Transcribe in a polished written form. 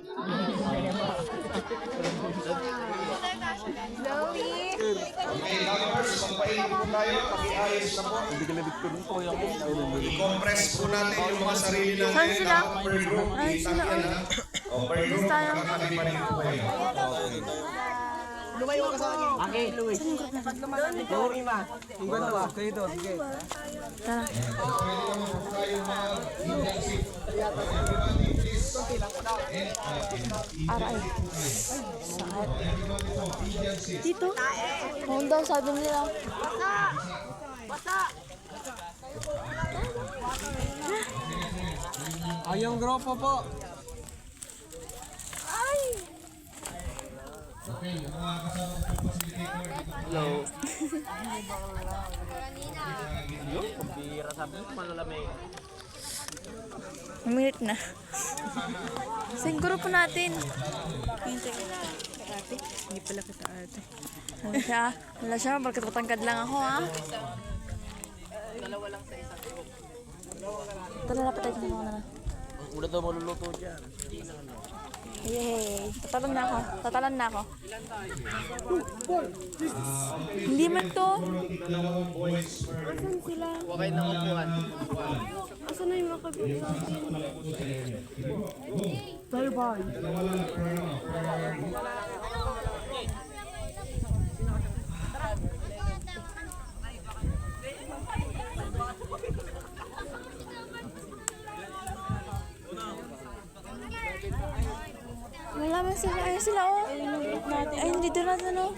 Okay, numbers, magpainit po tayo, pag-iayos na po. I-compress po natin yung mga sarili natin. Dapat per group, itakyan ha. O per group, kakakalimanin po kayo. Lumayo ka sa akin. Okay, Luis. Yung lima. Yung dalawa. Kayo doon. Sige. Pwede naman po tayo mag-intensive. Everybody, please. Aray. Everybody, obedience. Dito? Noon daw sabi nila. Ay, yung grupo po. Okay, yung mga kasama ko facilitator. Hello. Yun, kumbira sabi mo, malalamig. Minute na. Siguro po natin. Hintay. Ate? Hindi pala kita ate. Wala siya, bakit matangkad lang ako ha? Dalawa lang sa isang group. Tala na patay ko na. Ang ulat daw maluluto dyan. Yay! Tatalon na ako. Tatalan na ako. Hindi man to. Asan sila? Huwag kayo nang upuan. Asan na yung mga kabila sa akin? Wala man sila. Ayun sila oh. Ay, hindi doon natin oh.